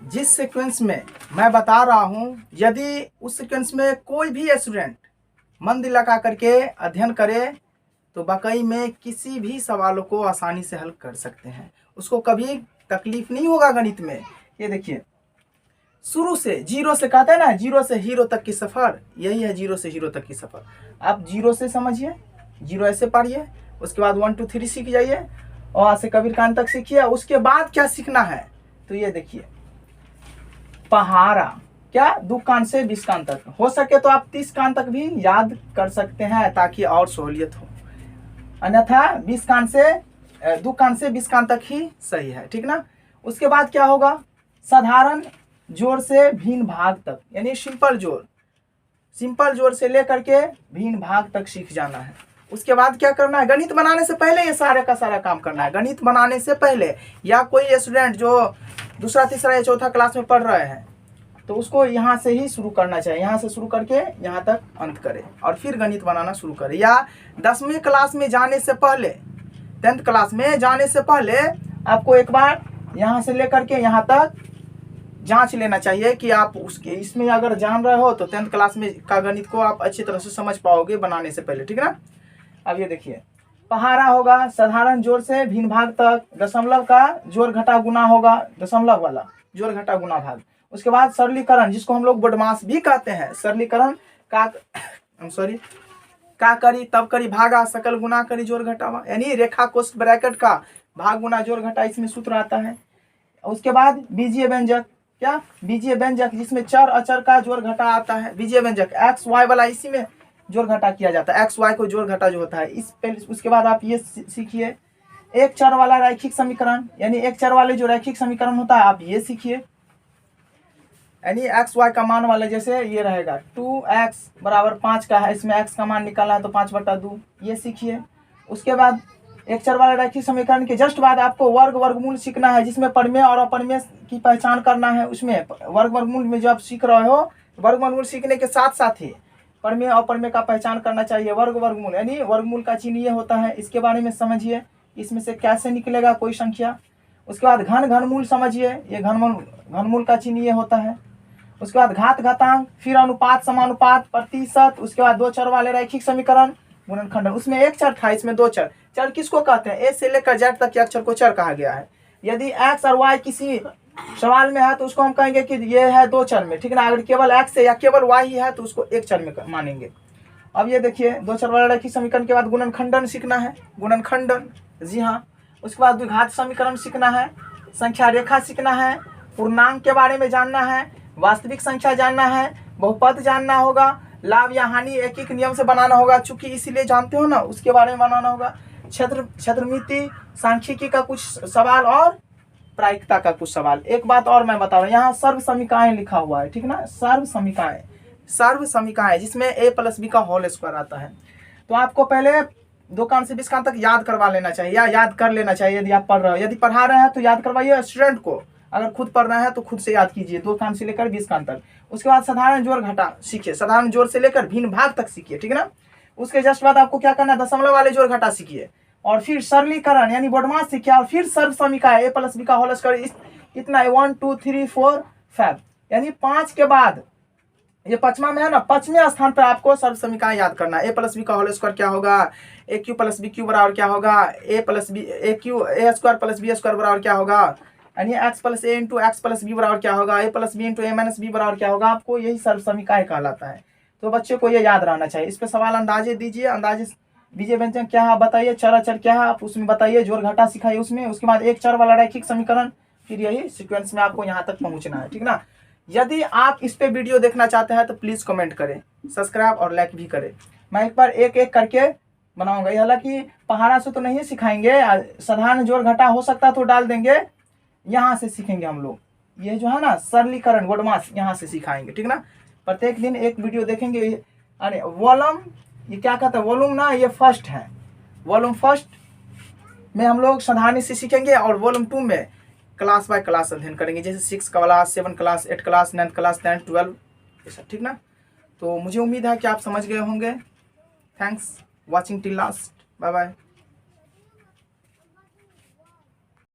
जिस सीक्वेंस में मैं बता रहा हूं, यदि उस सीक्वेंस में कोई भी स्टूडेंट मन दिल लगा करके अध्ययन करे तो वाकई में किसी भी सवालों को आसानी से हल कर सकते हैं। उसको कभी तकलीफ नहीं होगा गणित में। ये देखिए, शुरू से जीरो से कहते हैं ना, जीरो से हीरो तक की सफ़र, यही है जीरो से हीरो तक की सफ़र। आप जीरो से समझिए, जीरो ऐसे पढ़िए, उसके बाद 1 2 3 सीख जाइए और वहाँ से कबीर कान तक सीखिए। उसके बाद क्या सीखना है तो ये देखिए, पहाड़ा, क्या दुकान से 20 कान तक, हो सके तो आप 30 कान तक भी याद कर सकते हैं ताकि और सहूलियत हो, अन्यथा 20 कान से दुकान से 20 कान तक ही सही है, ठीक ना। उसके बाद क्या होगा, साधारण जोड़ से भिन्न भाग तक, यानी सिंपल जोड़ से लेकर के भिन्न भाग तक सीख जाना है। उसके बाद क्या करना है, गणित बनाने से पहले ये सारे का सारा काम करना है। गणित बनाने से पहले, या कोई स्टूडेंट जो दूसरा तीसरा या चौथा क्लास में पढ़ रहे हैं तो उसको यहाँ से ही शुरू करना चाहिए, यहाँ से शुरू करके यहाँ तक अंत करे और फिर गणित बनाना शुरू करे। या 10वीं क्लास में जाने से पहले, 10th क्लास में जाने से पहले आपको एक बार यहाँ से लेकर के यहाँ तक जांच लेना चाहिए कि आप उसके इसमें अगर जान रहे हो तो 10th क्लास में का गणित को आप अच्छी तरह से समझ पाओगे बनाने से पहले, ठीक ना। अब ये देखिए, पहाड़ा होगा साधारण जोड़ से भिन्न भाग तक, दशमलव का जोड़ घटा गुना होगा, दशमलव वाला जोड़ घटा गुना भाग। उसके बाद सरलीकरण, जिसको हम लोग बदमाश भी कहते हैं, सरलीकरण का करी तब करी भागा सकल गुना करी जोड़ घटावा, यानी रेखा कोष्ठ ब्रैकेट का भाग गुना जोड़ घटा, इसमें सूत्र आता है। उसके बाद बीजीय व्यंजक, क्या बीजीय व्यंजक, जिसमें चर अचर का जोड़ घटा आता है। बीजीय व्यंजक एक्स वाई वाला, इसी में जोड़ घटा किया जाता है, एक्स वाई को जोड़ घटा जो होता है इस पे। उसके बाद आप ये सीखिए, एक चर वाला रैखिक समीकरण, यानी एक चर वाले जो रैखिक समीकरण होता है आप ये सीखिए, यानी एक्स वाई का मान वाले, जैसे ये रहेगा 2x बराबर 5 का है, इसमें x का मान निकालना है तो 5/2, ये सीखिए। उसके बाद एक चर वाले रैखिक समीकरण के जस्ट बाद आपको वर्गमूल सीखना है, जिसमें परिमेय और अपरिमेय की पहचान करना है। उसमें वर्गमूल में जो आप सीख रहे हो, वर्गमूल सीखने के साथ साथ ही परिमेय और अपरिमेय का पहचान करना चाहिए। वर्गमूल यानी वर्गमूल का चिन्ह ये होता है, इसके बारे में समझिए, इसमें से कैसे निकलेगा कोई संख्या। उसके बाद घनमूल समझिए, ये घनमूल का चिन्ह ये होता है। उसके बाद घात घातांक, फिर अनुपात समानुपात प्रतिशत। उसके बाद दो चर वाले रैखिक समीकरण, गुणनखंडन, उसमें एक चर था, इसमें दो चर। चर किसको कहते हैं, ए से लेकर जेड तक के अक्षर को चर कहा गया है। यदि एक्स और वाई किसी सवाल में है तो उसको हम कहेंगे कि ये है दो चर में, ठीक ना। अगर केवल एक्स है या केवल वाई ही है तो उसको एक चर में मानेंगे। अब ये देखिए, दो चर वाले रैखिक समीकरण के बाद गुणनखंडन सीखना है, गुणनखंडन, जी हाँ। उसके बाद द्विघात समीकरण सीखना है, संख्या रेखा सीखना है, पूर्णांक के बारे में जानना है, वास्तविक संख्या जानना है, बहुपद जानना होगा, लाभ या हानि एक एक नियम से बनाना होगा, चूंकि इसीलिए जानते हो ना, उसके बारे में बनाना होगा। क्षेत्रमिति, सांख्यिकी का कुछ सवाल और प्रायिकता का कुछ सवाल। एक बात और मैं बता रहा हूँ, यहाँ सर्व समीकाएं लिखा हुआ है, ठीक ना, सर्व समीकाएं, जिसमें a + b का होल स्क्वायर आता है। तो आपको पहले 2 कान से 20 कान तक याद करवा लेना चाहिए, या याद कर लेना चाहिए यदि आप पढ़ रहे हो। यदि पढ़ा रहे हैं तो याद करवाइए स्टूडेंट को, अगर खुद पढ़ रहे हैं तो खुद से याद कीजिए 2 कान से लेकर 20 कान तक। उसके बाद साधारण जोड़ घटा सीखिए, साधारण जोड़ से लेकर भिन्न भाग तक सीखिए, ठीक है ना। उसके जस्ट बाद आपको क्या करना है, दशमलव वाले जोड़ घटा सीखिए, और फिर सरलीकरण यानी बॉडमास सीखिए, और फिर सर्व समीकाएं a + b का होल स्क्वायर, इतना 1 2 3 4 5, यानी 5 के बाद ये 5वां में है ना, 5वें स्थान पर आपको सर्व समीकाएं याद करना है। a + b का होल स्क्वायर क्या होगा, aq + bq बराबर क्या होगा, a + b a² + b² बराबर क्या होगा, यानी x + a × x + b बराबर क्या होगा, a + b × a - b बराबर क्या होगा। आपको यही सर्व समीकाएं कहलाता है। तो बच्चे को ये याद रहना चाहिए। इस पे सवाल अंदाजे दीजिए, अंदाजे बीजीय व्यंजन क्या है बताइए, चर अचर क्या है आप उसमें बताइए, जोड़ घटा सिखाइए उसमें। उसके बाद एक चर वाला रैखिक समीकरण, फिर यही सीक्वेंस में आपको यहाँ तक पहुँचना है, ठीक ना। यदि आप इस पे वीडियो देखना चाहते हैं तो प्लीज़ कमेंट करें, सब्सक्राइब और लाइक भी करें। मैं एक बार एक एक करके बनाऊंगा, हालांकि पहाड़ा से तो नहीं सिखाएंगे, साधारण जोड़ घटा हो सकता तो डाल देंगे, यहाँ से सीखेंगे हम लोग। ये जो है ना सरलीकरण वर्डमास, यहाँ से सिखाएंगे, ठीक ना। प्रत्येक दिन एक वीडियो देखेंगे। अरे वॉल्यूम, ये क्या कहता है वॉल्यूम ना, ये फर्स्ट है। वॉल्यूम फर्स्ट में हम लोग सावधानी से सीखेंगे, और वॉल्यूम 2 में क्लास बाय क्लास अध्ययन करेंगे, जैसे 6 क्लास, 7 क्लास, 8 क्लास, 9 क्लास, 10 12 ये सब, ठीक ना। तो मुझे उम्मीद है कि आप समझ गए होंगे। Thanks watching till last, bye bye.